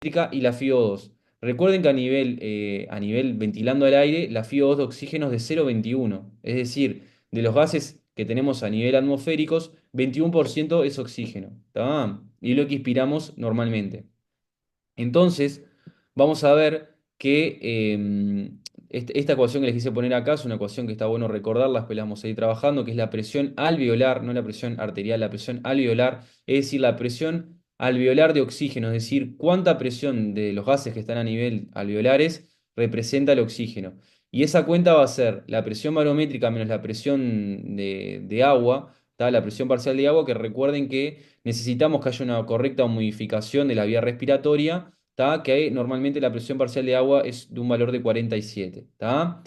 y la FiO2. Recuerden que a nivel ventilando al aire, la FiO2 de oxígeno es de 0,21. Es decir, de los gases que tenemos a nivel atmosféricos, 21% es oxígeno. ¿Tá? Y lo que inspiramos normalmente. Entonces, vamos a ver que esta ecuación que les quise poner acá es una ecuación que está bueno recordarla, después la vamos a ir trabajando, que es la presión alveolar, no la presión arterial, la presión alveolar, es decir, la presión alveolar de oxígeno, es decir, cuánta presión de los gases que están a nivel alveolares representa el oxígeno. Y esa cuenta va a ser la presión barométrica menos la presión de agua, ¿tá? La presión parcial de agua, que recuerden que necesitamos que haya una correcta modificación de la vía respiratoria, ¿tá? Que normalmente la presión parcial de agua es de un valor de 47, ¿tá?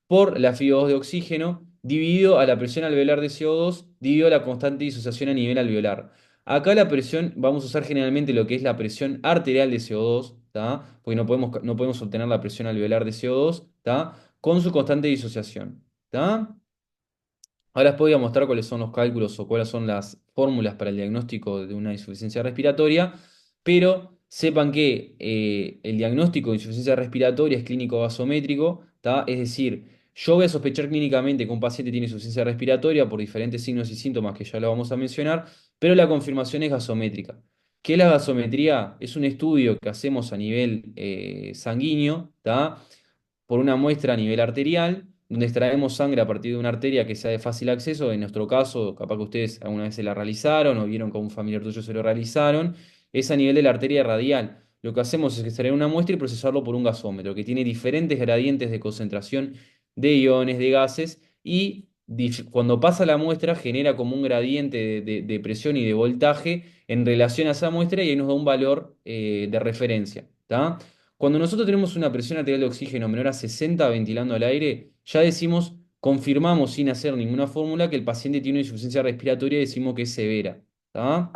Por la FiO2 de oxígeno, dividido a la presión alveolar de CO2, dividido a la constante de disociación a nivel alveolar. Acá la presión, vamos a usar generalmente lo que es la presión arterial de CO2, ¿tá? Porque no podemos obtener la presión alveolar de CO2, ¿tá? Con su constante de disociación, ¿tá? Ahora les voy a mostrar cuáles son los cálculos o cuáles son las fórmulas para el diagnóstico de una insuficiencia respiratoria, pero sepan que el diagnóstico de insuficiencia respiratoria es clínico gasométrico, ¿tá? Es decir, yo voy a sospechar clínicamente que un paciente tiene insuficiencia respiratoria por diferentes signos y síntomas que ya lo vamos a mencionar, pero la confirmación es gasométrica. ¿Qué es la gasometría? Es un estudio que hacemos a nivel sanguíneo, ¿tá? Por una muestra a nivel arterial, donde extraemos sangre a partir de una arteria que sea de fácil acceso. En nuestro caso, capaz que ustedes alguna vez se la realizaron o vieron que a un familiar tuyo se lo realizaron, es a nivel de la arteria radial. Lo que hacemos es extraer una muestra y procesarlo por un gasómetro, que tiene diferentes gradientes de concentración de iones, de gases, y cuando pasa la muestra genera como un gradiente de presión y de voltaje en relación a esa muestra y ahí nos da un valor de referencia. ¿Tá? Cuando nosotros tenemos una presión arterial de oxígeno menor a 60 ventilando al aire, ya decimos, confirmamos sin hacer ninguna fórmula que el paciente tiene una insuficiencia respiratoria y decimos que es severa. ¿Tá?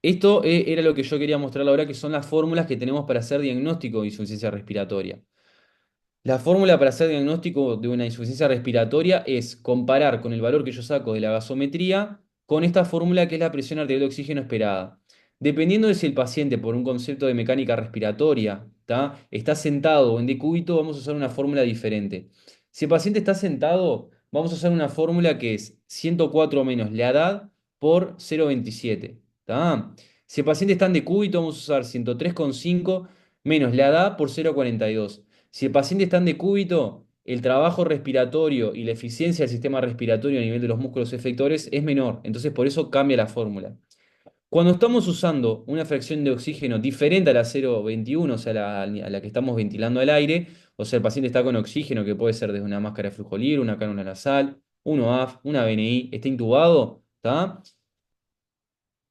Esto era lo que yo quería mostrar ahora, que son las fórmulas que tenemos para hacer diagnóstico de insuficiencia respiratoria. La fórmula para hacer diagnóstico de una insuficiencia respiratoria es comparar con el valor que yo saco de la gasometría con esta fórmula que es la presión arterial de oxígeno esperada. Dependiendo de si el paciente, por un concepto de mecánica respiratoria, está sentado o en decúbito, vamos a usar una fórmula diferente. Si el paciente está sentado, vamos a usar una fórmula que es 104 menos la edad por 0,27. ¿Tá? Si el paciente está en decúbito, vamos a usar 103,5 menos la edad por 0,42. Si el paciente está en decúbito, el trabajo respiratorio y la eficiencia del sistema respiratorio a nivel de los músculos efectores es menor, entonces por eso cambia la fórmula. Cuando estamos usando una fracción de oxígeno diferente a la 0,21, o sea, a la que estamos ventilando al aire, o sea, el paciente está con oxígeno, que puede ser desde una máscara de flujo libre, una cánula nasal, un OAF, una BNI, está intubado, ¿tá?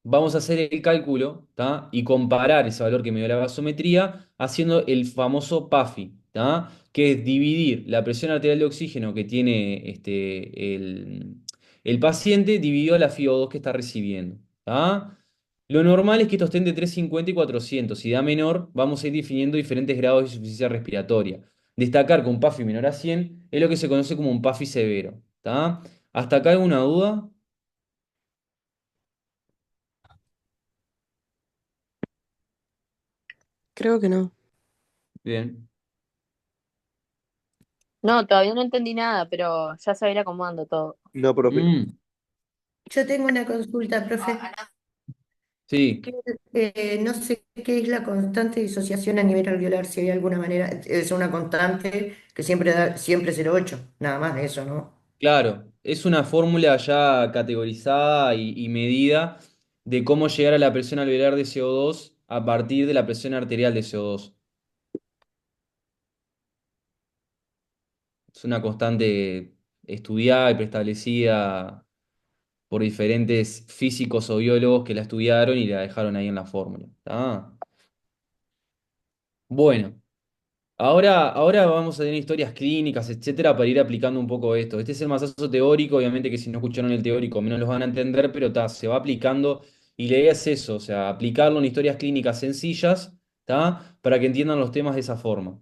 Vamos a hacer el cálculo, ¿tá? Y comparar ese valor que me dio la gasometría haciendo el famoso PAFI, ¿tá? Que es dividir la presión arterial de oxígeno que tiene el paciente dividido a la FiO2 que está recibiendo, ¿tá? Lo normal es que estos estén de 350 y 400. Si da menor, vamos a ir definiendo diferentes grados de insuficiencia respiratoria. Destacar que un PAFI menor a 100 es lo que se conoce como un PAFI severo, ¿tá? ¿Hasta acá alguna duda? Creo que no. Bien. No, todavía no entendí nada, pero ya se va a ir acomodando todo. No, profe. Mm, Yo tengo una consulta, profe. sí. No sé qué es la constante de disociación a nivel alveolar, si hay alguna manera, es una constante que siempre da, siempre 0,8, nada más de eso, ¿no? Claro, es una fórmula ya categorizada y medida de cómo llegar a la presión alveolar de CO2 a partir de la presión arterial de CO2. Es una constante estudiada y preestablecida por diferentes físicos o biólogos que la estudiaron y la dejaron ahí en la fórmula. ¿Tá? Bueno. Ahora vamos a tener historias clínicas, etcétera, para ir aplicando un poco esto. Este es el masazo teórico, obviamente que si no escucharon el teórico menos los van a entender, pero se va aplicando y la idea es eso, o sea, aplicarlo en historias clínicas sencillas, para que entiendan los temas de esa forma.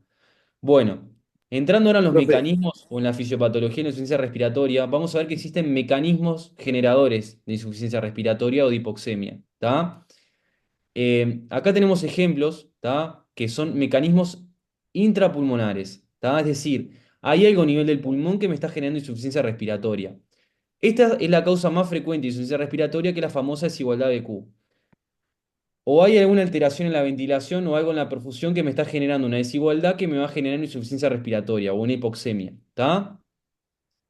Bueno, entrando ahora en los Profe, mecanismos o en la fisiopatología de la insuficiencia respiratoria, vamos a ver que existen mecanismos generadores de insuficiencia respiratoria o de hipoxemia. ¿Tá? Acá tenemos ejemplos, ¿tá? Que son mecanismos intrapulmonares, ¿tá? Es decir, hay algo a nivel del pulmón que me está generando insuficiencia respiratoria. Esta es la causa más frecuente de insuficiencia respiratoria, que es la famosa desigualdad de Q. O hay alguna alteración en la ventilación o algo en la perfusión que me está generando una desigualdad que me va a generar una insuficiencia respiratoria o una hipoxemia, ¿tá?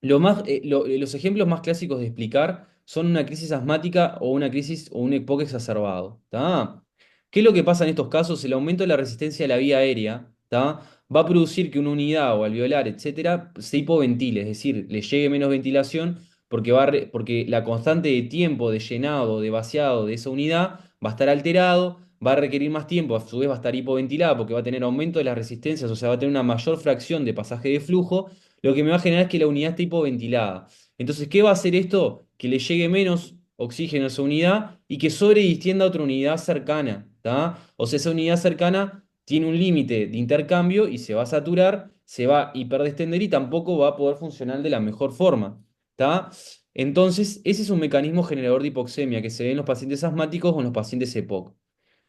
Los ejemplos más clásicos de explicar son una crisis asmática o una crisis o un EPOC exacerbado. ¿Tá? ¿Qué es lo que pasa en estos casos? El aumento de la resistencia de la vía aérea, ¿tá? Va a producir que una unidad o alveolar, etcétera, se hipoventile, es decir, le llegue menos ventilación porque la constante de tiempo de llenado, de vaciado de esa unidad va a estar alterado, va a requerir más tiempo, a su vez va a estar hipoventilada porque va a tener aumento de las resistencias, o sea, va a tener una mayor fracción de pasaje de flujo, lo que me va a generar es que la unidad esté hipoventilada. Entonces, ¿qué va a hacer esto? Que le llegue menos oxígeno a esa unidad y que sobredistienda a otra unidad cercana, ¿tá? O sea, esa unidad cercana tiene un límite de intercambio y se va a saturar, se va a hiperdistender y tampoco va a poder funcionar de la mejor forma, ¿tá? Entonces, ese es un mecanismo generador de hipoxemia que se ve en los pacientes asmáticos o en los pacientes EPOC.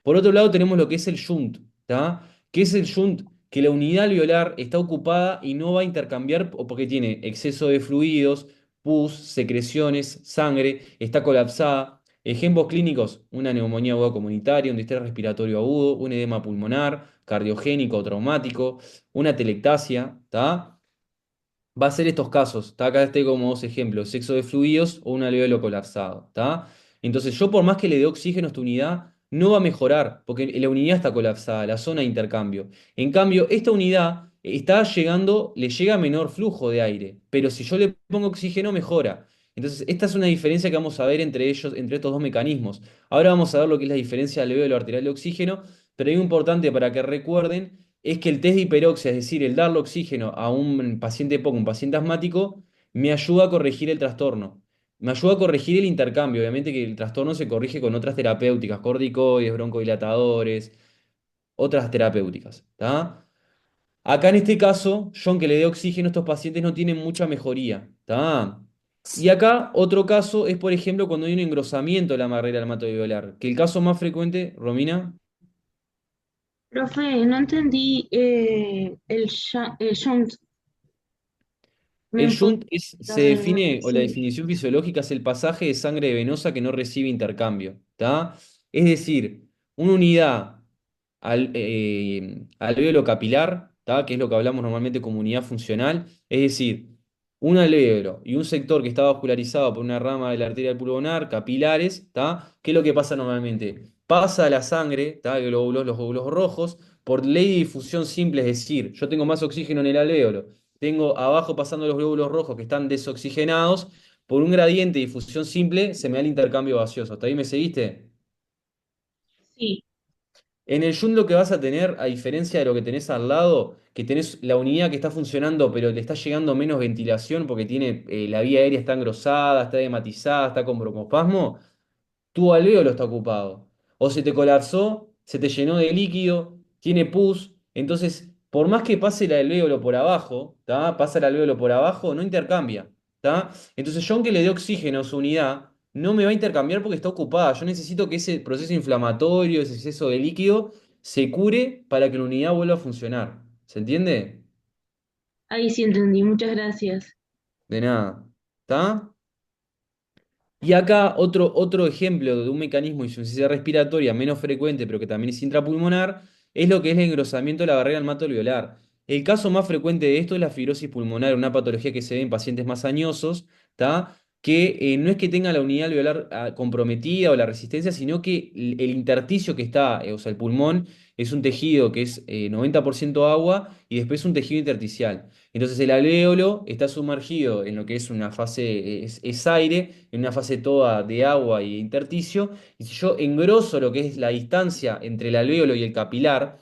Por otro lado, tenemos lo que es el shunt, ¿tá? ¿Qué es el shunt? Que la unidad alveolar está ocupada y no va a intercambiar o porque tiene exceso de fluidos, pus, secreciones, sangre, está colapsada. Ejemplos clínicos: una neumonía aguda comunitaria, un distrés respiratorio agudo, un edema pulmonar, cardiogénico o traumático, una telectasia, ¿tá? Va a ser estos casos, ¿tá? Acá estoy como dos ejemplos: sexo de fluidos o un alveolo colapsado, ¿tá? Entonces yo, por más que le dé oxígeno a esta unidad, no va a mejorar, porque la unidad está colapsada, la zona de intercambio. En cambio, esta unidad está llegando, le llega menor flujo de aire, pero si yo le pongo oxígeno, mejora. Entonces, esta es una diferencia que vamos a ver entre ellos, entre estos dos mecanismos. Ahora vamos a ver lo que es la diferencia del alveolo arterial de oxígeno, pero es importante para que recuerden es que el test de hiperoxia, es decir, el darle oxígeno a un paciente poco, un paciente asmático, me ayuda a corregir el trastorno. Me ayuda a corregir el intercambio. Obviamente que el trastorno se corrige con otras terapéuticas, corticoides, broncodilatadores, otras terapéuticas. ¿Tá? Acá en este caso, yo aunque le dé oxígeno, estos pacientes no tienen mucha mejoría. ¿Tá? Y acá otro caso es, por ejemplo, cuando hay un engrosamiento de la barrera hematoalveolar, que el caso más frecuente, Romina. Profe, no entendí el shunt. El ¿Me puede shunt se dar de nuevo? define, o la Sí. definición fisiológica es el pasaje de sangre venosa que no recibe intercambio, ¿tá? Es decir, una unidad alvéolo capilar, ¿tá? Que es lo que hablamos normalmente como unidad funcional, es decir, un alvéolo y un sector que está vascularizado por una rama de la arteria pulmonar, capilares, ¿tá? ¿Qué es lo que pasa normalmente? Pasa la sangre, ¿tá? Los glóbulos rojos, por ley de difusión simple, es decir, yo tengo más oxígeno en el alvéolo, tengo abajo pasando los glóbulos rojos que están desoxigenados, por un gradiente de difusión simple se me da el intercambio gaseoso. ¿Hasta ahí me seguiste? Sí, En el Joule lo que vas a tener, a diferencia de lo que tenés al lado, que tenés la unidad que está funcionando, pero le está llegando menos ventilación porque tiene, la vía aérea está engrosada, está edematizada, está con broncoespasmo, tu alvéolo está ocupado. O se te colapsó, se te llenó de líquido, tiene pus. Entonces, por más que pase el alvéolo por abajo, ¿tá? Pasa el alvéolo por abajo, no intercambia, ¿tá? Entonces, yo aunque le dé oxígeno a su unidad, no me va a intercambiar porque está ocupada. Yo necesito que ese proceso inflamatorio, ese exceso de líquido, se cure para que la unidad vuelva a funcionar. ¿Se entiende? ahí sí entendí. Muchas gracias. De nada. ¿Está? Y acá otro ejemplo de un mecanismo de insuficiencia respiratoria menos frecuente, pero que también es intrapulmonar, es lo que es el engrosamiento de la barrera alveolar. El caso más frecuente de esto es la fibrosis pulmonar, una patología que se ve en pacientes más añosos, ¿tá? Que no es que tenga la unidad alveolar comprometida o la resistencia, sino que el intersticio que está, o sea, el pulmón, es un tejido que es 90% agua y después un tejido intersticial. Entonces el alvéolo está sumergido en lo que es una fase, es aire, en una fase toda de agua y intersticio, y si yo engroso lo que es la distancia entre el alvéolo y el capilar,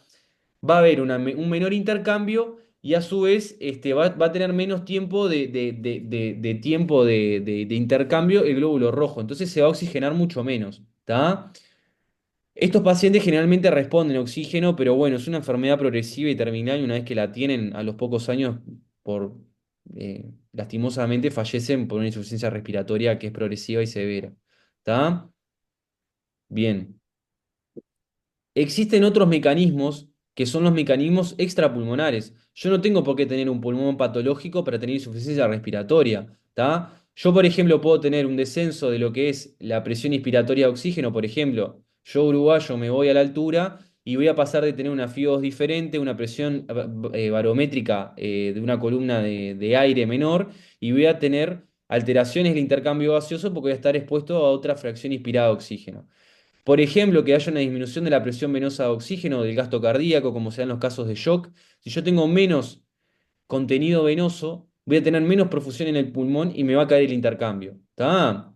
va a haber un menor intercambio y a su vez va a tener menos tiempo de tiempo de intercambio el glóbulo rojo, entonces se va a oxigenar mucho menos, ¿tá? Estos pacientes generalmente responden a oxígeno, pero bueno, es una enfermedad progresiva y terminal y una vez que la tienen a los pocos años, lastimosamente fallecen por una insuficiencia respiratoria que es progresiva y severa. ¿Está? Bien. Existen otros mecanismos que son los mecanismos extrapulmonares. Yo no tengo por qué tener un pulmón patológico para tener insuficiencia respiratoria, ¿tá? Yo, por ejemplo, puedo tener un descenso de lo que es la presión inspiratoria de oxígeno, por ejemplo, yo uruguayo me voy a la altura y voy a pasar de tener una FIO2 diferente, una presión barométrica de una columna de aire menor, y voy a tener alteraciones del intercambio gaseoso porque voy a estar expuesto a otra fracción inspirada de oxígeno. Por ejemplo, que haya una disminución de la presión venosa de oxígeno, del gasto cardíaco, como se dan los casos de shock. Si yo tengo menos contenido venoso, voy a tener menos profusión en el pulmón y me va a caer el intercambio. ¿Tá?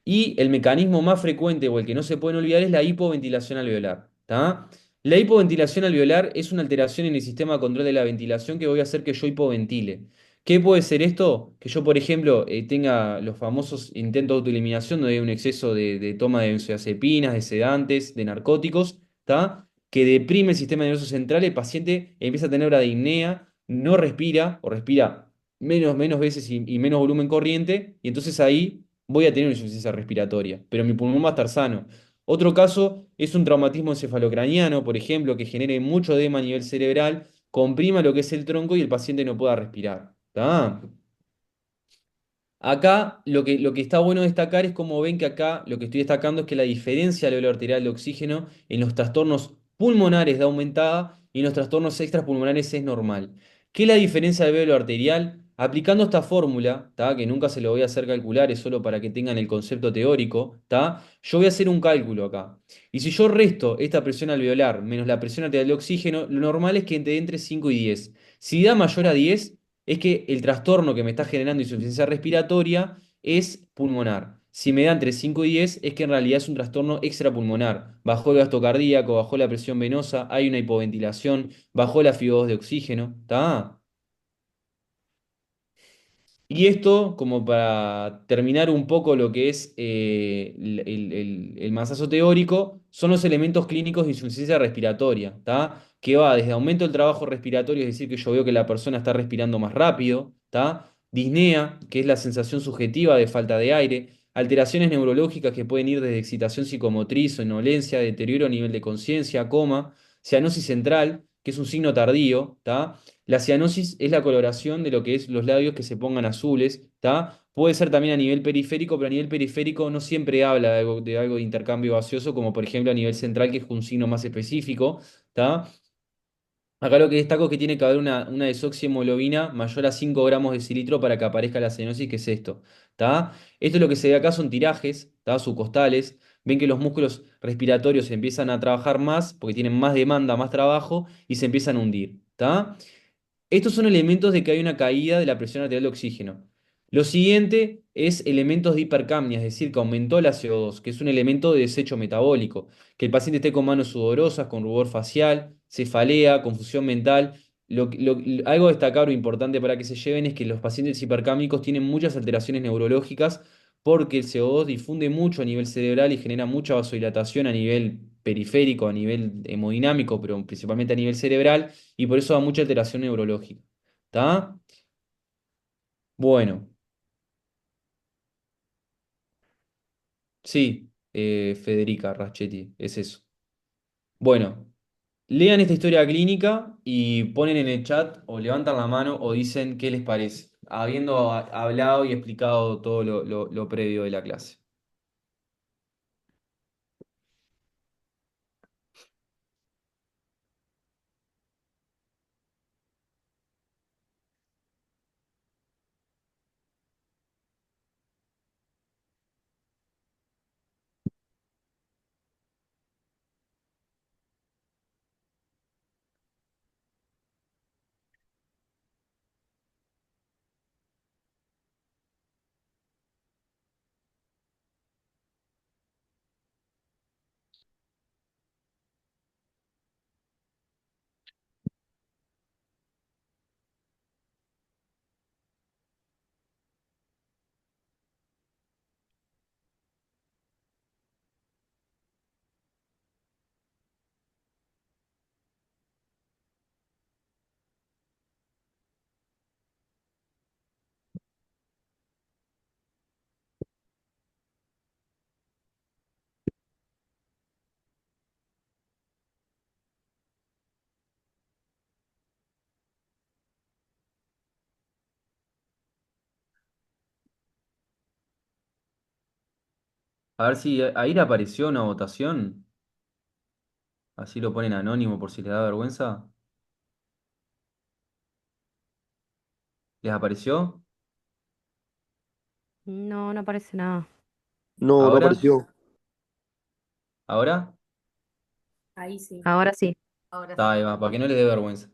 Y el mecanismo más frecuente o el que no se pueden olvidar es la hipoventilación alveolar. ¿Tá? La hipoventilación alveolar es una alteración en el sistema de control de la ventilación que voy a hacer que yo hipoventile. ¿Qué puede ser esto? Que yo, por ejemplo, tenga los famosos intentos de autoeliminación donde hay un exceso de toma de benzodiazepinas, de sedantes, de narcóticos, ¿tá? Que deprime el sistema nervioso central, el paciente empieza a tener bradipnea, no respira o respira menos veces y menos volumen corriente, y entonces ahí voy a tener una insuficiencia respiratoria, pero mi pulmón va a estar sano. Otro caso es un traumatismo encefalocraniano, por ejemplo, que genere mucho edema a nivel cerebral, comprima lo que es el tronco y el paciente no pueda respirar. ¿Tá? Acá lo que está bueno destacar es como ven que acá lo que estoy destacando es que la diferencia del alveolo arterial de oxígeno en los trastornos pulmonares da aumentada y en los trastornos extrapulmonares es normal. ¿Qué es la diferencia del alveolo arterial? Aplicando esta fórmula, ¿tá? Que nunca se lo voy a hacer calcular, es solo para que tengan el concepto teórico, ¿tá? Yo voy a hacer un cálculo acá. Y si yo resto esta presión alveolar menos la presión arterial de oxígeno, lo normal es que entre 5 y 10. Si da mayor a 10 es que el trastorno que me está generando insuficiencia respiratoria es pulmonar. Si me da entre 5 y 10, es que en realidad es un trastorno extrapulmonar. Bajó el gasto cardíaco, bajó la presión venosa, hay una hipoventilación, bajó la FiO2 de oxígeno. ¿Está? Y esto, como para terminar un poco lo que es el masazo teórico, son los elementos clínicos de insuficiencia respiratoria, ¿tá? Que va desde aumento del trabajo respiratorio, es decir, que yo veo que la persona está respirando más rápido, ¿tá? Disnea, que es la sensación subjetiva de falta de aire, alteraciones neurológicas que pueden ir desde excitación psicomotriz, somnolencia, deterioro a nivel de conciencia, coma, cianosis central, que es un signo tardío, ¿tá? La cianosis es la coloración de lo que es los labios que se pongan azules, ¿tá? Puede ser también a nivel periférico, pero a nivel periférico no siempre habla de algo de intercambio gaseoso, como por ejemplo a nivel central, que es un signo más específico, ¿tá? Acá lo que destaco es que tiene que haber una desoxihemoglobina mayor a 5 gramos de cilitro para que aparezca la cianosis, que es esto, ¿tá? Esto es lo que se ve acá, son tirajes, ¿tá? Subcostales. Ven que los músculos respiratorios empiezan a trabajar más porque tienen más demanda, más trabajo y se empiezan a hundir, ¿tá? Estos son elementos de que hay una caída de la presión arterial de oxígeno. Lo siguiente es elementos de hipercapnia, es decir, que aumentó la CO2, que es un elemento de desecho metabólico. Que el paciente esté con manos sudorosas, con rubor facial, cefalea, confusión mental. Algo destacado o importante para que se lleven es que los pacientes hipercámnicos tienen muchas alteraciones neurológicas porque el CO2 difunde mucho a nivel cerebral y genera mucha vasodilatación a nivel periférico, a nivel hemodinámico, pero principalmente a nivel cerebral y por eso da mucha alteración neurológica. ¿Está? Bueno, sí, Federica Raschetti, es eso. Bueno, lean esta historia clínica y ponen en el chat o levantan la mano o dicen qué les parece, habiendo hablado y explicado todo lo previo de la clase. A ver si ahí le apareció una votación. Así lo ponen anónimo por si les da vergüenza. ¿Les apareció? No, no aparece nada. No, no ¿Ahora? apareció. ¿Ahora? Ahí sí. Ahora sí. Está, ahí va, para que no les dé vergüenza.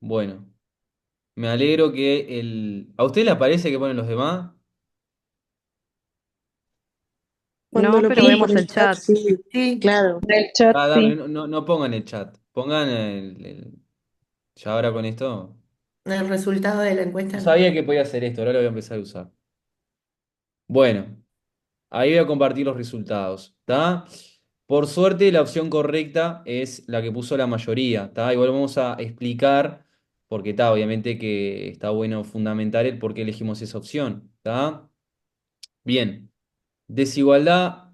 Bueno, me alegro que el... ¿A usted le parece que ponen los demás? Cuando No, lo pero ponen Sí, por vemos el el chat, chat. sí, Sí, claro. del chat, Ah, dale, sí. no, no pongan el chat. Pongan ya ahora con esto. el resultado de la No encuesta no. sabía que podía hacer esto, ahora lo voy a empezar a usar. Bueno, ahí voy a compartir los resultados, ¿está? Por suerte, la opción correcta es la que puso la mayoría, ¿está? Igual vamos a explicar, porque está, obviamente que está bueno fundamentar el por qué elegimos esa opción, ¿está? Bien, desigualdad,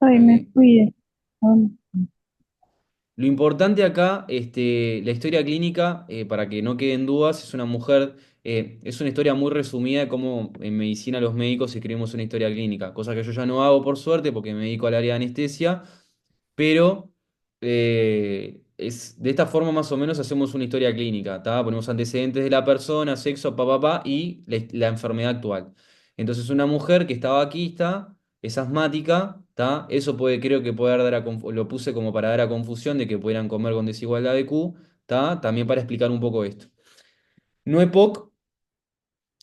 Ay, me ok. fui. Lo importante acá, la historia clínica, para que no queden dudas, es una mujer, es una historia muy resumida de cómo en medicina los médicos escribimos una historia clínica, cosa que yo ya no hago por suerte porque me dedico al área de anestesia, pero de esta forma más o menos hacemos una historia clínica, ¿tá? Ponemos antecedentes de la persona, sexo, y la enfermedad actual. Entonces una mujer que estaba aquí está es asmática, ¿tá? Eso puede, creo que puede dar lo puse como para dar a confusión de que pudieran comer con desigualdad de Q, ¿tá? También para explicar un poco esto. No EPOC,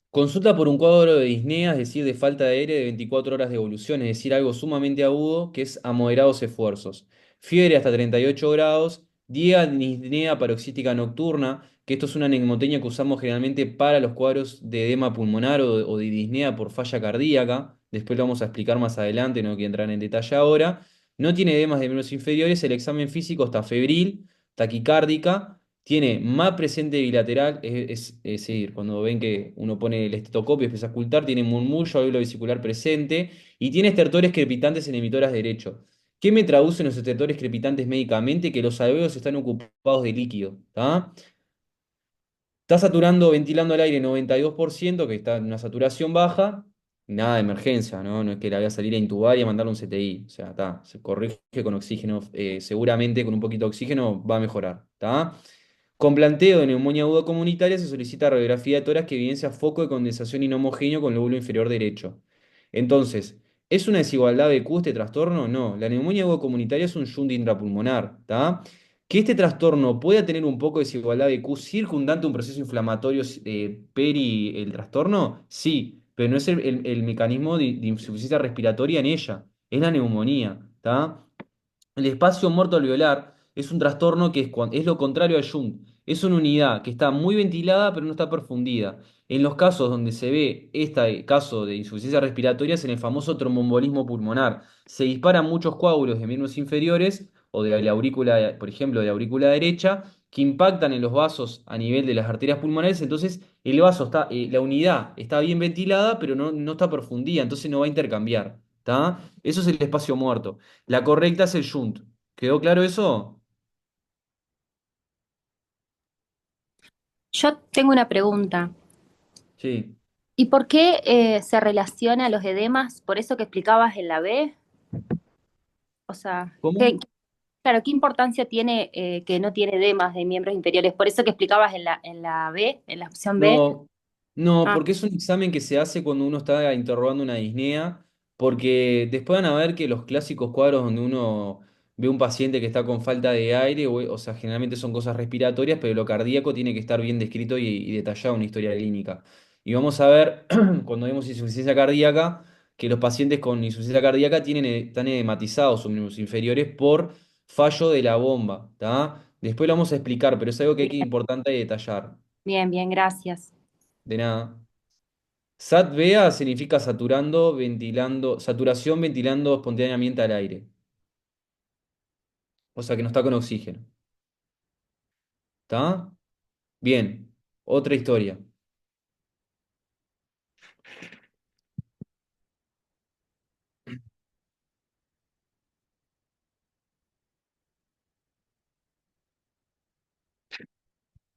consulta por un cuadro de disnea, es decir, de falta de aire de 24 horas de evolución, es decir, algo sumamente agudo que es a moderados esfuerzos. Fiebre hasta 38 grados, disnea paroxística nocturna, que esto es una neumonía que usamos generalmente para los cuadros de edema pulmonar o de disnea por falla cardíaca. Después lo vamos a explicar más adelante, no quiero entrar en detalle ahora. No tiene edemas de miembros inferiores, el examen físico está febril, taquicárdica. Tiene más presente bilateral, es decir, cuando ven que uno pone el estetoscopio y empieza a ocultar, tiene murmullo alveolo vesicular presente y tiene estertores crepitantes en emitoras derecho. ¿Qué me traducen los estertores crepitantes médicamente? Que los alveolos están ocupados de líquido, ¿tá? Está saturando, ventilando el aire 92%, que está en una saturación baja, nada de emergencia, ¿no? No es que la voy a salir a intubar y a mandarle un CTI. O sea, está, se corrige con oxígeno, seguramente con un poquito de oxígeno va a mejorar, ¿está? Con planteo de neumonía aguda comunitaria se solicita radiografía de tórax que evidencia foco de condensación inhomogéneo con lóbulo inferior derecho. Entonces, ¿es una desigualdad de Q este trastorno? No. La neumonía aguda comunitaria es un shunt intrapulmonar, ¿está? Que este trastorno pueda tener un poco de desigualdad de Q circundante un proceso inflamatorio peri el trastorno, sí, pero no es el mecanismo de insuficiencia respiratoria en ella, es la neumonía, ¿está? El espacio muerto alveolar es un trastorno que es lo contrario al Shunt. Es una unidad que está muy ventilada pero no está perfundida. En los casos donde se ve este caso de insuficiencia respiratoria es en el famoso tromboembolismo pulmonar. Se disparan muchos coágulos de miembros inferiores o de la aurícula, por ejemplo, de la aurícula derecha, que impactan en los vasos a nivel de las arterias pulmonares. Entonces, el vaso está, la unidad está bien ventilada pero no está perfundida, entonces no va a intercambiar. ¿Tá? Eso es el espacio muerto. La correcta es el shunt. ¿Quedó claro eso? Yo tengo una pregunta. Sí. ¿Y por qué se relaciona los edemas? ¿Por eso que explicabas en la B? O sea, ¿Cómo? claro, ¿qué importancia tiene que no tiene edemas de miembros inferiores? Por eso que explicabas en la B, en la opción B. No, no, Ah, porque es un examen que se hace cuando uno está interrogando una disnea, porque después van a ver que los clásicos cuadros donde uno ve un paciente que está con falta de aire, o sea, generalmente son cosas respiratorias, pero lo cardíaco tiene que estar bien descrito y detallado en una historia clínica. Y vamos a ver, cuando vemos insuficiencia cardíaca, que los pacientes con insuficiencia cardíaca están edematizados sus miembros inferiores por fallo de la bomba, ¿tá? Después lo vamos a explicar, pero es algo que hay que bien, importante detallar. bien, bien, gracias. De nada. SAT-VEA significa saturación ventilando espontáneamente al aire. O sea que no está con oxígeno. ¿Está? Bien, otra historia.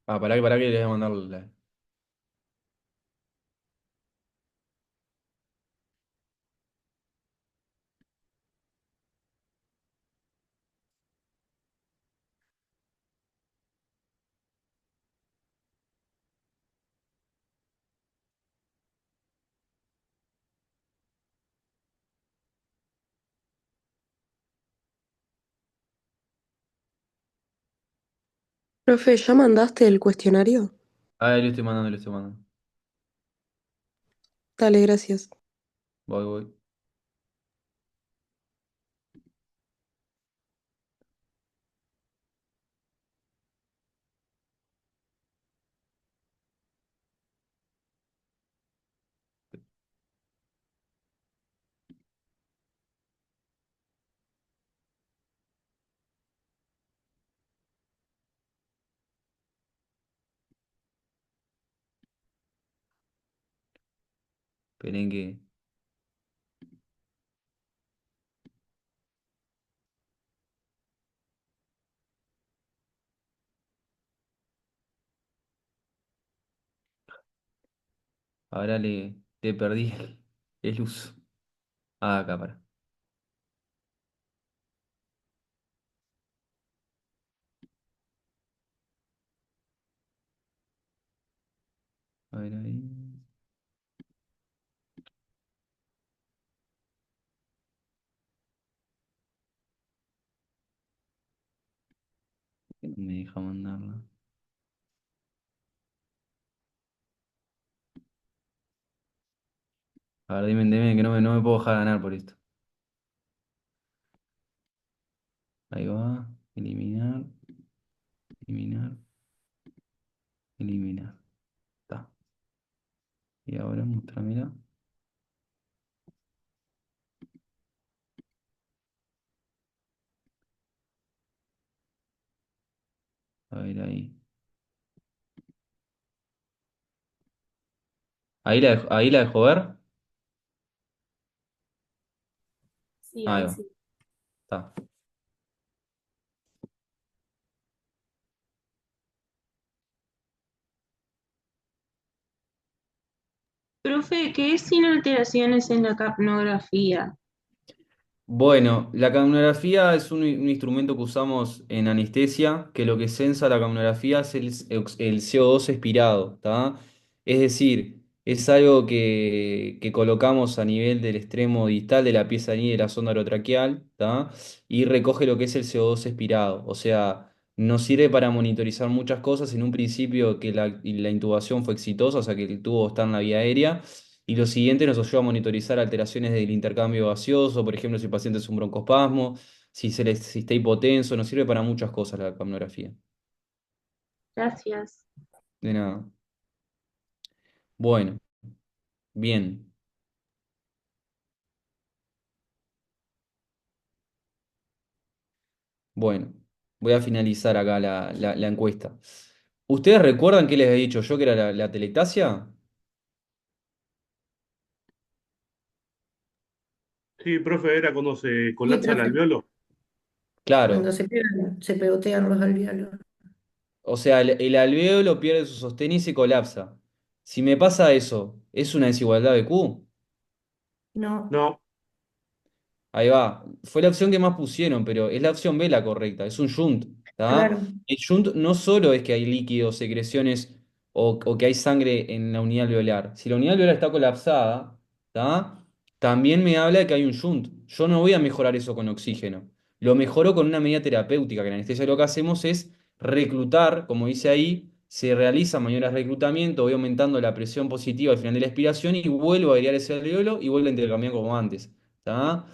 Ah, pará que les voy a mandar la... Profe, ¿ya mandaste el cuestionario? Ah, le estoy mandando, le estoy mandando. Dale, gracias. Voy. Esperen que... Ahora le perdí el uso. Ah, acá, para. A ver ahí. No me deja mandarla. A ver, dime que no me puedo dejar ganar por esto. Ahí va. Eliminar, eliminar, eliminar. Está. Y ahora mostrámela. A ver ahí. Ahí la dejo ver. Sí, Ahí ahí va. sí. Está. Profe, ¿qué es sin alteraciones en la capnografía? Bueno, la capnografía es un instrumento que usamos en anestesia, que lo que sensa la capnografía es el CO2 expirado, ¿tá? Es decir, es algo que colocamos a nivel del extremo distal de la pieza de la sonda orotraqueal, ¿tá? Y recoge lo que es el CO2 expirado. O sea, nos sirve para monitorizar muchas cosas. En un principio que la intubación fue exitosa, o sea que el tubo está en la vía aérea. Y lo siguiente nos ayuda a monitorizar alteraciones del intercambio gaseoso, por ejemplo, si el paciente es un broncoespasmo, si está hipotenso, nos sirve para muchas cosas la capnografía. Gracias. De nada. Bueno, bien. Bueno, voy a finalizar acá la encuesta. ¿Ustedes recuerdan qué les había dicho yo que era la telectasia? Sí, profe, era cuando se Sí, colapsa el profe, alveolo. cuando Claro. se pegan, se pegotean los alveolos. O sea, el alvéolo pierde su sostén y se colapsa. Si me pasa eso, ¿es una desigualdad de Q? No, No, Ahí va. Fue la opción que más pusieron, pero es la opción B la correcta. Es un shunt. ¿Tá? claro, El shunt no solo es que hay líquidos, secreciones o que hay sangre en la unidad alveolar. Si la unidad alveolar está colapsada, ¿tá? También me habla de que hay un shunt. Yo no voy a mejorar eso con oxígeno. Lo mejoro con una medida terapéutica, que en anestesia lo que hacemos es reclutar, como dice ahí, se realizan maniobras de reclutamiento, voy aumentando la presión positiva al final de la expiración y vuelvo a airear ese alveolo y vuelvo a intercambiar como antes. ¿Tá?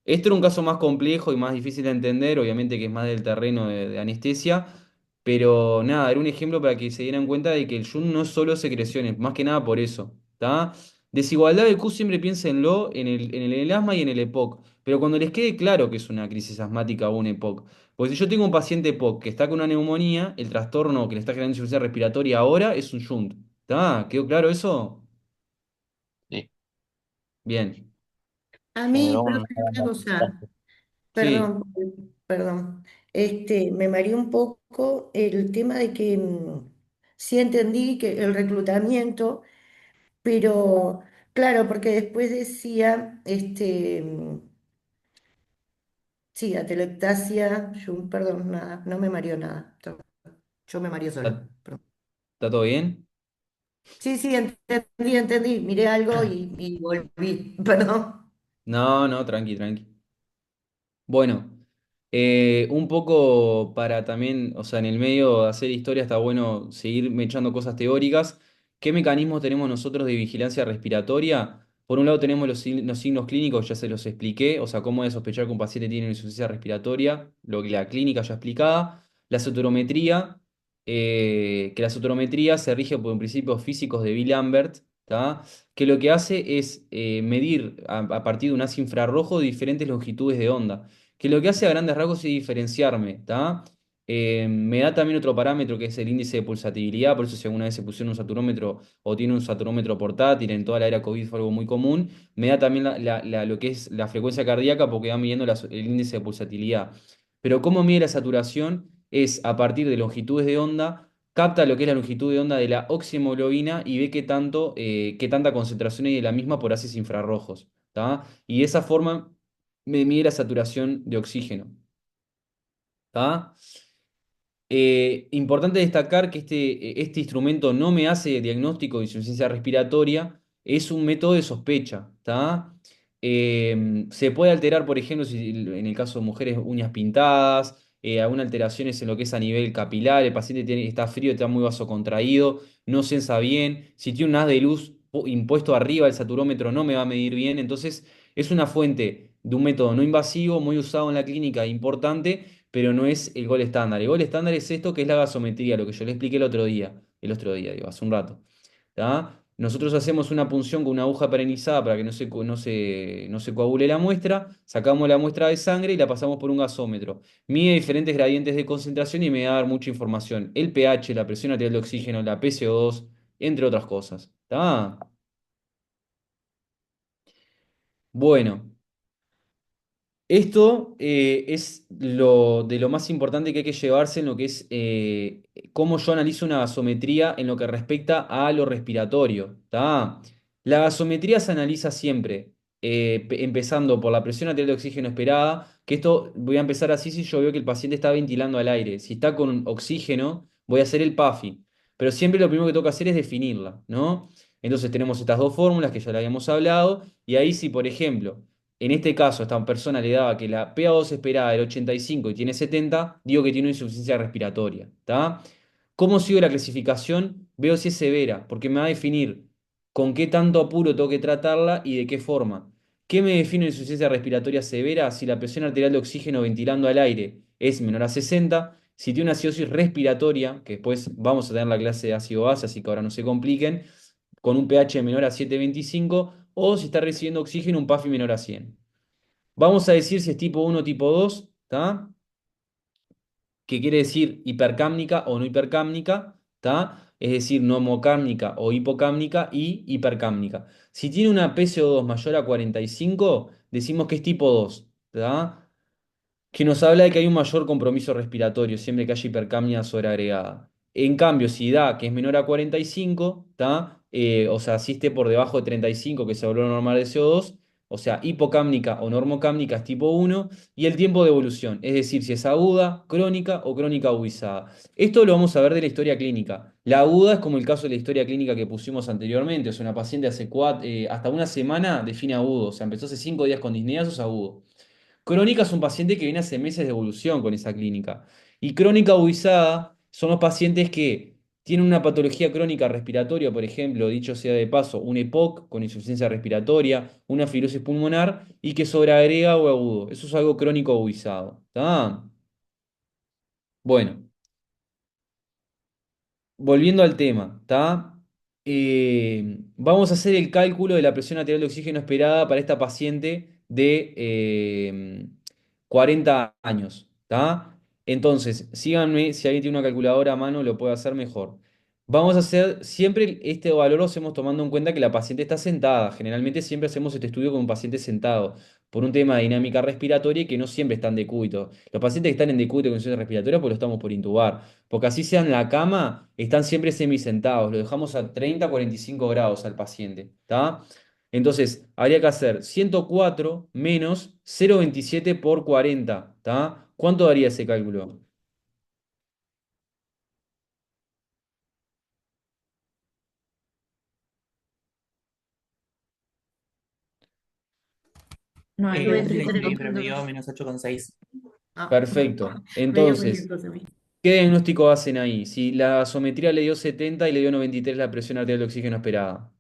Esto era un caso más complejo y más difícil de entender, obviamente que es más del terreno de anestesia, pero nada, era un ejemplo para que se dieran cuenta de que el Jun no es solo secreciones, más que nada por eso, ¿tá? Desigualdad de Q siempre piénsenlo en el asma y en el EPOC, pero cuando les quede claro que es una crisis asmática o un EPOC. Porque si yo tengo un paciente EPOC que está con una neumonía, el trastorno que le está generando insuficiencia respiratoria ahora es un shunt. ¿Está? ¿Quedó claro eso? Sí, Bien. A mí, generó profe, una una cosa, Sí. perdón, perdón, me mareó un poco el tema de que sí entendí que el reclutamiento, pero claro, porque después decía, sí, atelectasia, perdón, nada, no me mareó nada, yo me mareé sola. ¿Está, Perdón. está todo bien? Sí, sí, entendí, miré algo y volví, perdón. No, no, tranqui, tranqui. Bueno, un poco para también, o sea, en el medio de hacer historia está bueno seguir echando cosas teóricas. ¿Qué mecanismos tenemos nosotros de vigilancia respiratoria? Por un lado tenemos los signos clínicos, ya se los expliqué, o sea, cómo es sospechar que un paciente tiene insuficiencia respiratoria, lo que la clínica ya explicada. La saturometría, que la saturometría se rige por principios físicos de Bill Lambert, ¿tá? Que lo que hace es medir a partir de un haz infrarrojo diferentes longitudes de onda que lo que hace a grandes rasgos es diferenciarme, ¿está? Me da también otro parámetro que es el índice de pulsatividad, por eso si alguna vez se pusieron un saturómetro o tiene un saturómetro portátil, en toda la era COVID fue algo muy común, me da también lo que es la frecuencia cardíaca porque va midiendo el índice de pulsatividad. Pero cómo mide la saturación es a partir de longitudes de onda, capta lo que es la longitud de onda de la oxihemoglobina y ve qué tanta concentración hay de la misma por haces infrarrojos, ¿tá? Y de esa forma me mide la saturación de oxígeno. ¿Tá? Importante destacar que este instrumento no me hace diagnóstico de insuficiencia respiratoria, es un método de sospecha. ¿Tá? Se puede alterar, por ejemplo, si en el caso de mujeres, uñas pintadas, algunas alteraciones en lo que es a nivel capilar, el paciente está frío, está muy vasocontraído, no sensa bien, si tiene un haz de luz impuesto arriba, el saturómetro no me va a medir bien, entonces es una fuente de un método no invasivo, muy usado en la clínica, importante pero no es el gol estándar. El gol estándar es esto que es la gasometría, lo que yo le expliqué el otro día, digo, hace un rato. ¿Tá? Nosotros hacemos una punción con una aguja perenizada para que no se coagule la muestra, sacamos la muestra de sangre y la pasamos por un gasómetro. Mide diferentes gradientes de concentración y me va a dar mucha información. El pH, la presión arterial de oxígeno, la PCO2, entre otras cosas. ¿Tá? Bueno. Esto es de lo más importante que hay que llevarse en lo que es cómo yo analizo una gasometría en lo que respecta a lo respiratorio. ¿Tá? La gasometría se analiza siempre, empezando por la presión arterial de oxígeno esperada, que esto voy a empezar así si yo veo que el paciente está ventilando al aire. Si está con oxígeno, voy a hacer el PAFI. Pero siempre lo primero que tengo que hacer es definirla, ¿no? Entonces tenemos estas dos fórmulas que ya le habíamos hablado, y ahí si, por ejemplo, en este caso, esta persona le daba que la PA2 esperada era 85 y tiene 70, digo que tiene una insuficiencia respiratoria. ¿Tá? ¿Cómo sigo la clasificación? Veo si es severa, porque me va a definir con qué tanto apuro tengo que tratarla y de qué forma. ¿Qué me define una insuficiencia respiratoria severa? Si la presión arterial de oxígeno ventilando al aire es menor a 60, si tiene una acidosis respiratoria, que después vamos a tener la clase de ácido base, así que ahora no se compliquen, con un pH menor a 7,25 o si está recibiendo oxígeno un PAFI menor a 100. Vamos a decir si es tipo 1 o tipo 2, ¿tá? Que quiere decir hipercámnica o no hipercámnica, ¿tá? Es decir, nomocámnica o hipocámnica y hipercámnica. Si tiene una PCO2 mayor a 45, decimos que es tipo 2, ¿tá? Que nos habla de que hay un mayor compromiso respiratorio siempre que haya hipercapnia sobreagregada. En cambio, si da que es menor a 45, ¿tá? O sea, si esté por debajo de 35, que es el valor normal de CO2, o sea, hipocámnica o normocámnica es tipo 1, y el tiempo de evolución, es decir, si es aguda, crónica o crónica agudizada. Esto lo vamos a ver de la historia clínica. La aguda es como el caso de la historia clínica que pusimos anteriormente, o sea, una paciente hasta una semana define agudo, o sea, empezó hace 5 días con disnea, eso es agudo. Crónica es un paciente que viene hace meses de evolución con esa clínica. Y crónica agudizada son los pacientes que tienen una patología crónica respiratoria, por ejemplo, dicho sea de paso, un EPOC con insuficiencia respiratoria, una fibrosis pulmonar y que sobreagrega o agudo. Eso es algo crónico agudizado. ¿Tá? Bueno, volviendo al tema, ¿tá? Vamos a hacer el cálculo de la presión arterial de oxígeno esperada para esta paciente de 40 años. ¿Tá? Entonces, síganme, si alguien tiene una calculadora a mano, lo puede hacer mejor. Vamos a hacer, siempre este valor lo hacemos tomando en cuenta que la paciente está sentada. Generalmente siempre hacemos este estudio con un paciente sentado, por un tema de dinámica respiratoria y que no siempre están de decúbito. Los pacientes que están en decúbito con insuficiencia respiratoria, pues lo estamos por intubar. Porque así sea en la cama, están siempre semisentados. Lo dejamos a 30, 45 grados al paciente. ¿Está? Entonces, habría que hacer 104 menos 0,27 por 40. ¿Está? ¿Cuánto daría ese cálculo? No, ahí le puse la 93 escribí, pero me punto dio dos. -8,6. Ah, Perfecto. me dio cualquier Entonces, cosa a mí. ¿qué diagnóstico hacen ahí? Si la gasometría le dio 70 y le dio 93 la presión arterial de oxígeno esperada.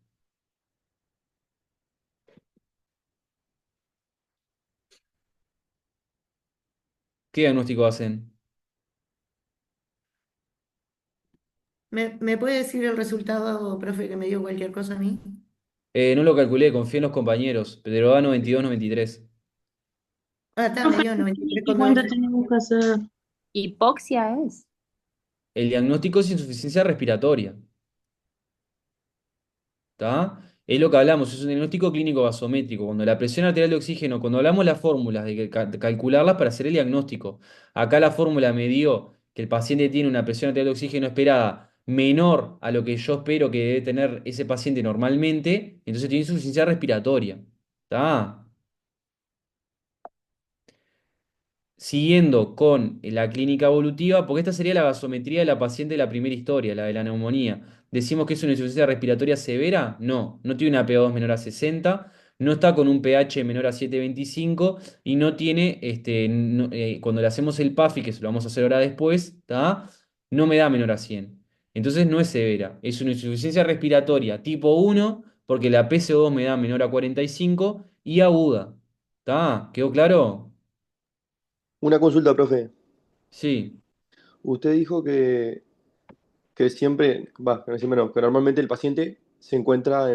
¿Qué diagnóstico hacen? ¿Me puede decir el resultado, profe, que me dio cualquier cosa a mí? No lo calculé, confío en los compañeros, pero da 92, 93. Ah, está, me Profe, dio ¿y cuánto 93,2. tenemos que hacer? Hipoxia es. El diagnóstico es insuficiencia respiratoria. ¿Tá? Es lo que hablamos, es un diagnóstico clínico basométrico. Cuando la presión arterial de oxígeno, cuando hablamos las fórmulas, de calcularlas para hacer el diagnóstico. Acá la fórmula me dio que el paciente tiene una presión arterial de oxígeno esperada menor a lo que yo espero que debe tener ese paciente normalmente, entonces tiene insuficiencia respiratoria. ¿Tá? Siguiendo con la clínica evolutiva, porque esta sería la gasometría de la paciente de la primera historia, la de la neumonía. ¿Decimos que es una insuficiencia respiratoria severa? No, no tiene una PO2 menor a 60, no está con un pH menor a 7,25 y no tiene, cuando le hacemos el PAFI, que se lo vamos a hacer ahora después, ¿tá? No me da menor a 100. Entonces no es severa, es una insuficiencia respiratoria tipo 1, porque la PCO2 me da menor a 45 y aguda. ¿Está? ¿Quedó claro? Una consulta, profe. Sí. Usted dijo que siempre, va, que no siempre no, que normalmente el paciente se encuentra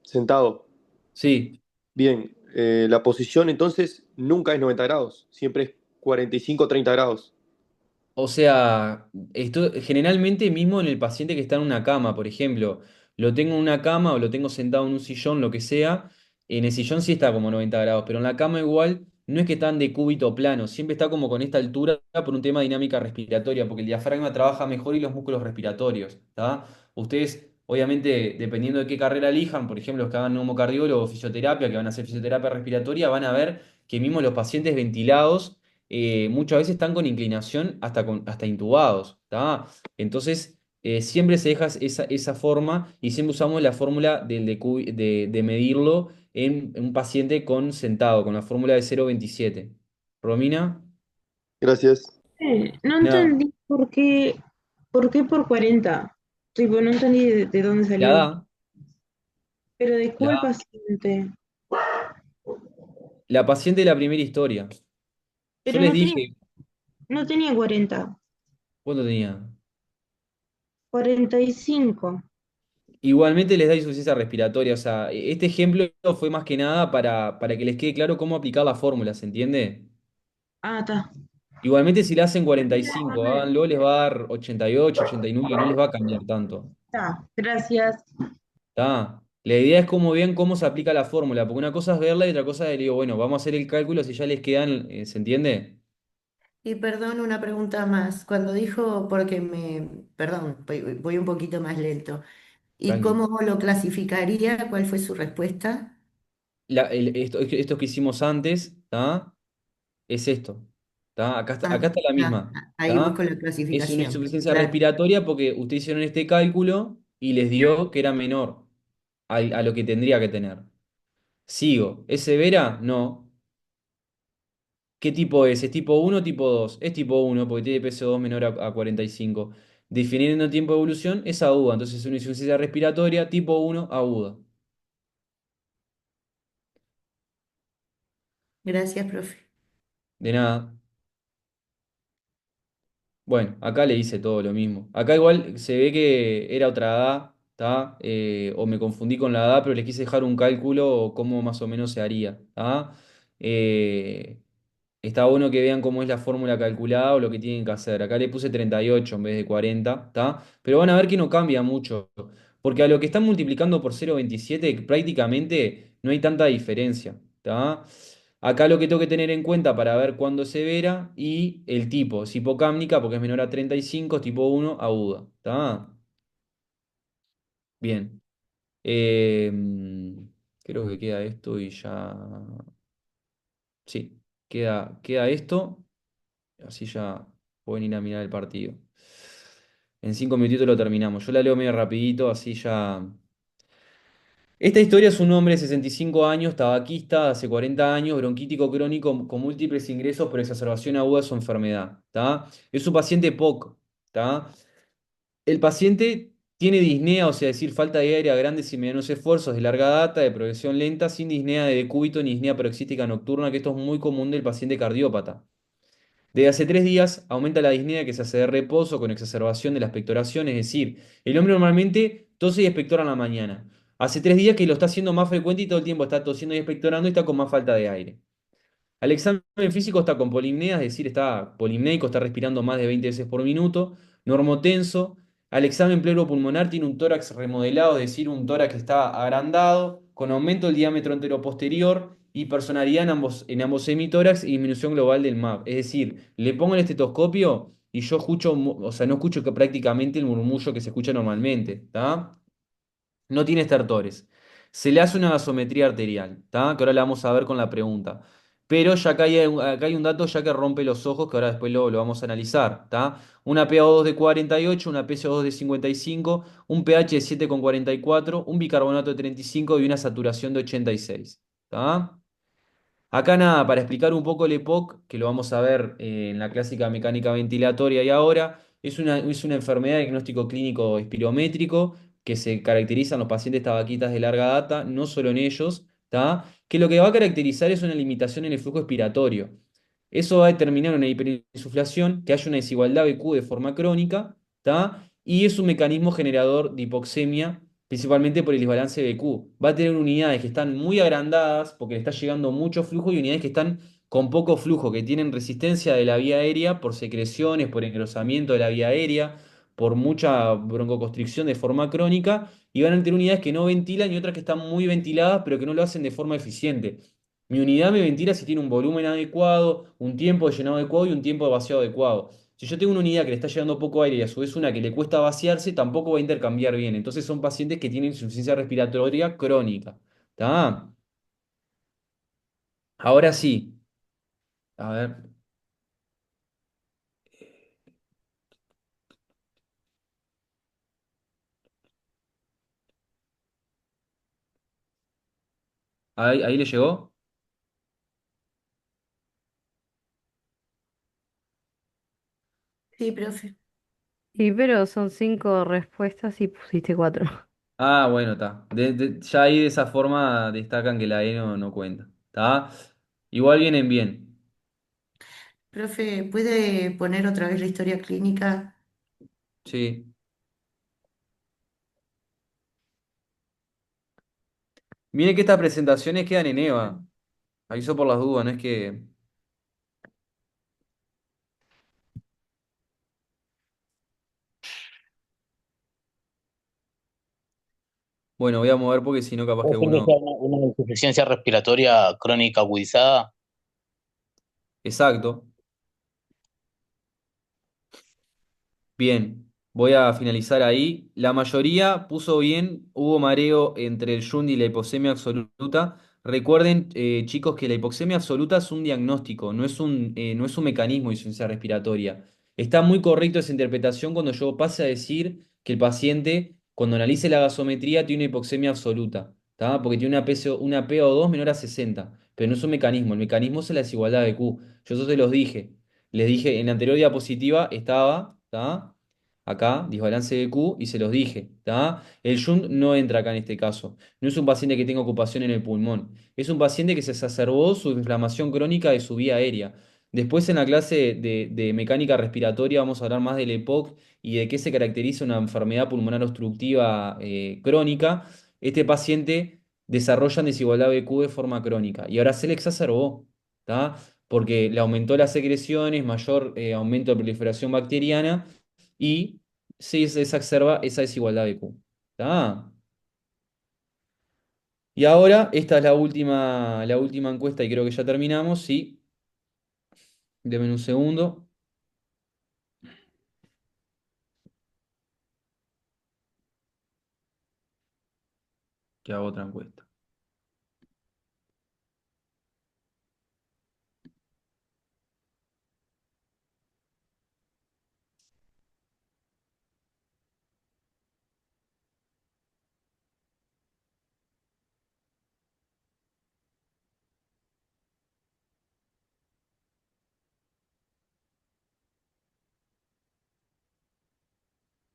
sentado. Sí, Bien, la posición entonces nunca es 90 grados, siempre es 45 o 30 grados. o sea, esto generalmente mismo en el paciente que está en una cama, por ejemplo, lo tengo en una cama o lo tengo sentado en un sillón, lo que sea, en el sillón sí está como 90 grados, pero en la cama igual no es que están de cúbito plano, siempre está como con esta altura por un tema de dinámica respiratoria, porque el diafragma trabaja mejor y los músculos respiratorios, ¿está? Ustedes, obviamente, dependiendo de qué carrera elijan, por ejemplo, los que hagan neumocardiólogo o fisioterapia, que van a hacer fisioterapia respiratoria, van a ver que mismo los pacientes ventilados muchas veces están con inclinación hasta intubados, ¿tá? Entonces, siempre se deja esa forma y siempre usamos la fórmula de medirlo en un paciente con sentado, con la fórmula de 0,27. ¿Romina? Gracias. No Nada, entendí por qué por 40. Tipo, no entendí de dónde la salió. da, Pero ¿de cuál la, paciente? la paciente de la primera historia. Yo Pero les no tenía, dije, no tenía 40, ¿cuánto tenía? 45. Igualmente les da insuficiencia respiratoria. O sea, este ejemplo fue más que nada para que les quede claro cómo aplicar la fórmula, ¿se entiende? Ah, está. Igualmente si le hacen 45, háganlo, les va a dar 88, 89, no les va a cambiar tanto. Está. Gracias. ¿Tá? La idea es cómo vean cómo se aplica la fórmula, porque una cosa es verla y otra cosa es, digo, bueno, vamos a hacer el cálculo si ya les quedan, ¿se entiende? Y perdón, una pregunta más. Cuando dijo, porque perdón, voy un poquito más lento. ¿Y Tranqui. cómo lo clasificaría? ¿Cuál fue su respuesta? Esto que hicimos antes, ¿tá? Es esto. ¿Tá? Ah, Acá está la misma. ahí ¿Tá? busco la Es una clasificación. insuficiencia respiratoria porque ustedes hicieron este cálculo y les dio que era menor a lo que tendría que tener. Sigo. ¿Es severa? No. ¿Qué tipo es? ¿Es tipo uno o tipo 2? Es tipo uno porque tiene PSO2 menor a 45. Definiendo tiempo de evolución es aguda, entonces es una insuficiencia respiratoria tipo uno aguda. Gracias, profe. De nada. Bueno, acá le hice todo lo mismo. Acá igual se ve que era otra edad, ¿tá? O me confundí con la edad, pero les quise dejar un cálculo o cómo más o menos se haría, ¿tá? Eh, Está bueno que vean cómo es la fórmula calculada o lo que tienen que hacer. Acá le puse 38 en vez de 40, ¿está? Pero van a ver que no cambia mucho, porque a lo que están multiplicando por 0,27 prácticamente no hay tanta diferencia, ¿está? Acá lo que tengo que tener en cuenta para ver cuándo es severa y el tipo, es hipocámnica porque es menor a 35, es tipo 1, aguda, ¿está? Bien. Eh, Creo que queda esto y ya... Sí, queda esto. Así ya pueden ir a mirar el partido. En 5 minutitos lo terminamos. Yo la leo medio rapidito, así ya. Esta historia es un hombre de 65 años, tabaquista, hace 40 años, bronquítico crónico con múltiples ingresos por exacerbación aguda de su enfermedad. ¿Tá? Es un paciente POC. ¿Tá? El paciente tiene disnea, o sea, decir falta de aire a grandes y medianos esfuerzos de larga data, de progresión lenta, sin disnea de decúbito ni disnea paroxística nocturna, que esto es muy común del paciente cardiópata. Desde hace 3 días aumenta la disnea que se hace de reposo con exacerbación de la expectoración, es decir, el hombre normalmente tose y expectora en la mañana. Hace 3 días que lo está haciendo más frecuente y todo el tiempo está tosiendo y expectorando y está con más falta de aire. Al examen físico está con polimnea, es decir, está polimneico, está respirando más de 20 veces por minuto, normotenso. Al examen pleuropulmonar tiene un tórax remodelado, es decir, un tórax que está agrandado, con aumento del diámetro anteroposterior y personalidad en ambos hemitórax y disminución global del MAP. Es decir, le pongo el estetoscopio y yo escucho, o sea, no escucho que prácticamente el murmullo que se escucha normalmente, ¿está? No tiene estertores. Se le hace una gasometría arterial, ¿tá? Que ahora la vamos a ver con la pregunta. Pero ya acá hay un dato ya que rompe los ojos, que ahora después lo vamos a analizar, ¿tá? Una PaO2 de 48, una PCO2 de 55, un pH de 7,44, un bicarbonato de 35 y una saturación de 86, ¿tá? Acá nada, para explicar un poco el EPOC, que lo vamos a ver en la clásica mecánica ventilatoria y ahora, es una enfermedad de diagnóstico clínico espirométrico que se caracteriza en los pacientes tabaquitas de larga data, no solo en ellos, ¿tá? Que lo que va a caracterizar es una limitación en el flujo expiratorio. Eso va a determinar una hiperinsuflación, que haya una desigualdad BQ de forma crónica, ¿tá? Y es un mecanismo generador de hipoxemia, principalmente por el desbalance BQ. Va a tener unidades que están muy agrandadas porque le está llegando mucho flujo y unidades que están con poco flujo, que tienen resistencia de la vía aérea por secreciones, por engrosamiento de la vía aérea, por mucha broncoconstricción de forma crónica, y van a tener unidades que no ventilan y otras que están muy ventiladas, pero que no lo hacen de forma eficiente. Mi unidad me ventila si tiene un volumen adecuado, un tiempo de llenado adecuado y un tiempo de vaciado adecuado. Si yo tengo una unidad que le está llegando poco aire y a su vez una que le cuesta vaciarse, tampoco va a intercambiar bien. Entonces son pacientes que tienen insuficiencia respiratoria crónica. ¿Tá? Ahora sí. A ver. Ahí le llegó. Sí, profe. Sí, pero son 5 respuestas y pusiste 4. Ah, bueno, está. Ya ahí de esa forma destacan que la E no cuenta. ¿Está? Igual vienen bien. Profe, ¿puede poner otra vez la historia clínica? Sí. Miren que estas presentaciones quedan en EVA. Aviso por las dudas, no es que. Bueno, voy a mover porque si no, capaz que Puede ser que uno. sea una insuficiencia respiratoria crónica agudizada. Exacto. Bien, voy a finalizar ahí. La mayoría puso bien, hubo mareo entre el Shunt y la hipoxemia absoluta. Recuerden, chicos, que la hipoxemia absoluta es un diagnóstico, no es un mecanismo de insuficiencia respiratoria. Está muy correcto esa interpretación cuando yo pase a decir que el paciente, cuando analice la gasometría, tiene una hipoxemia absoluta, ¿tá? Porque tiene una PO2 menor a 60, pero no es un mecanismo, el mecanismo es la desigualdad de Q. Yo eso se los dije. Les dije, en la anterior diapositiva estaba, ¿tá? Acá, desbalance de Q, y se los dije, ¿tá? El shunt no entra acá en este caso. No es un paciente que tenga ocupación en el pulmón. Es un paciente que se exacerbó su inflamación crónica de su vía aérea. Después en la clase de mecánica respiratoria vamos a hablar más del EPOC y de qué se caracteriza una enfermedad pulmonar obstructiva crónica. Este paciente desarrolla desigualdad BQ de forma crónica y ahora se le exacerbó, ¿tá? Porque le aumentó las secreciones, mayor aumento de proliferación bacteriana y se exacerba esa desigualdad BQ. ¿Tá? Y ahora, esta es la última encuesta y creo que ya terminamos. Sí, denme un segundo que hago otra encuesta.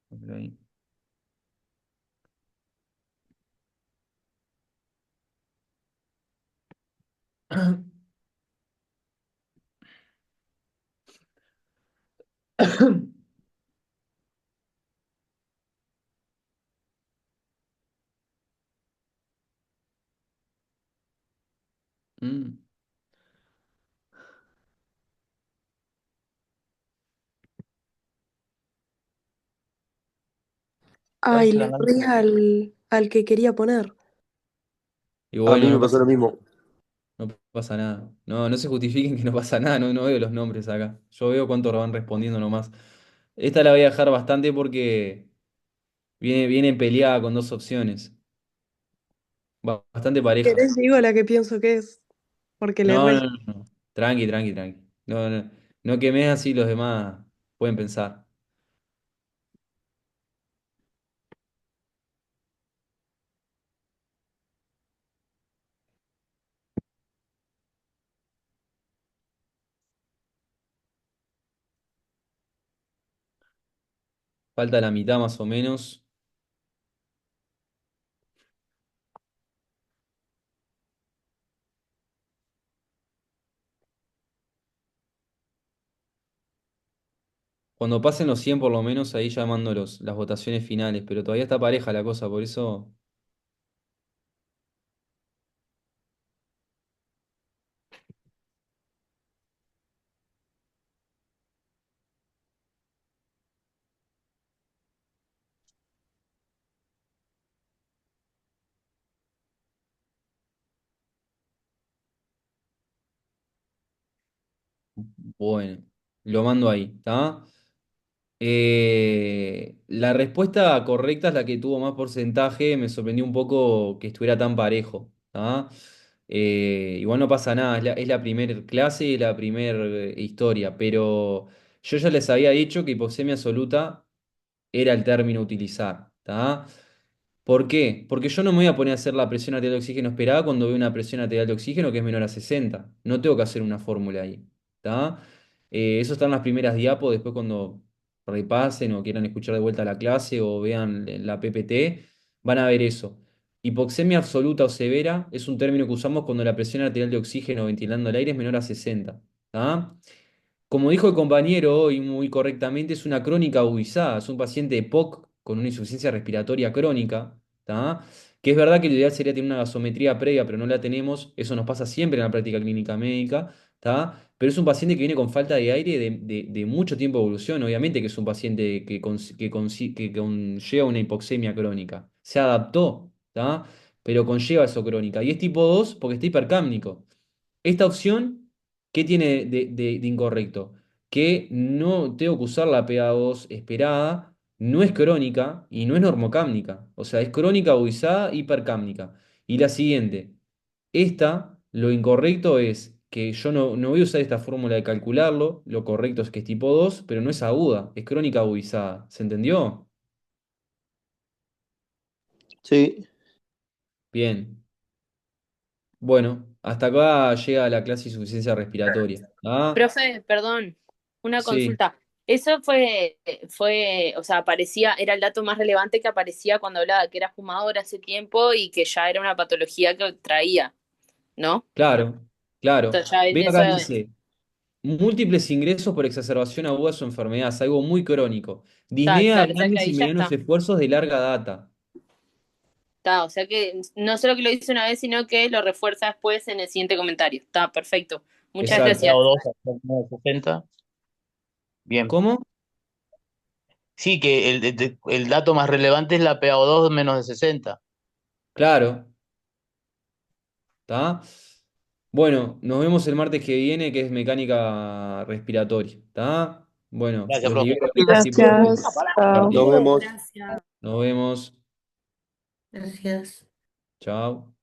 Por ahí. Mm, Ay, le erré al que quería poner. Y A mí bueno, me no pasó pasa, lo mismo. no pasa nada. No, no se justifiquen que no pasa nada, no, no veo los nombres acá. Yo veo cuántos van respondiendo nomás. Esta la voy a dejar bastante porque viene peleada con dos opciones. Bastante pareja. ¿Querés digo la que pienso que es? Porque le No, erré. no, no, no. Tranqui, tranqui, tranqui. No, no, no quemes así los demás pueden pensar. Falta la mitad más o menos. Cuando pasen los 100 por lo menos, ahí ya mando las votaciones finales, pero todavía está pareja la cosa, por eso, bueno, lo mando ahí, ¿está? La respuesta correcta es la que tuvo más porcentaje, me sorprendió un poco que estuviera tan parejo, ¿tá? Igual no pasa nada, es la primera clase, es la primera historia, pero yo ya les había dicho que hipoxemia absoluta era el término a utilizar, ¿tá? ¿Por qué? Porque yo no me voy a poner a hacer la presión arterial de oxígeno esperada cuando veo una presión arterial de oxígeno que es menor a 60. No tengo que hacer una fórmula ahí, ¿tá? Eso está en las primeras diapos, después cuando repasen o quieran escuchar de vuelta la clase o vean la PPT, van a ver eso. Hipoxemia absoluta o severa es un término que usamos cuando la presión arterial de oxígeno ventilando el aire es menor a 60, ¿tá? Como dijo el compañero hoy muy correctamente, es una crónica agudizada, es un paciente de POC con una insuficiencia respiratoria crónica, ¿tá? Que es verdad que lo ideal sería tener una gasometría previa, pero no la tenemos, eso nos pasa siempre en la práctica clínica médica, ¿tá? Pero es un paciente que viene con falta de aire de mucho tiempo de evolución, obviamente que es un paciente que conlleva una hipoxemia crónica, se adaptó, ¿tá? Pero conlleva eso crónica, y es tipo 2 porque está hipercámnico. Esta opción, ¿qué tiene de incorrecto? Que no tengo que usar la PA2 esperada, no es crónica y no es normocámnica. O sea, es crónica agudizada, hipercámnica. Y la siguiente, esta, lo incorrecto es que yo no voy a usar esta fórmula de calcularlo, lo correcto es que es tipo 2 pero no es aguda, es crónica agudizada. ¿Se entendió? Sí, Bien. Bueno, hasta acá llega la clase de insuficiencia respiratoria. ¿Ah? Profe, perdón, una Sí. consulta. Eso o sea, aparecía, era el dato más relevante que aparecía cuando hablaba que era fumador hace tiempo y que ya era una patología que traía, ¿no? Claro, claro. Entonces ya en Ve eso, acá dice, múltiples ingresos por exacerbación aguda de su enfermedad, es algo muy crónico. Disnea Claro, o sea que grandes y ahí ya medianos está. esfuerzos de larga data. O sea que no solo que lo dice una vez, sino que lo refuerza después en el siguiente comentario. Está perfecto. Muchas El Exacto. gracias. PaO2 hasta 60. Bien. ¿Cómo? Sí, que el dato más relevante es la PaO2 menos de 60. Claro, ¿está? Bueno, nos vemos el martes que viene, que es mecánica respiratoria, ¿está? Bueno, Gracias, los profe. libero a mis discípulos que Gracias. Chao. Nos compartir. vemos. Gracias. Nos vemos. Gracias. Chao.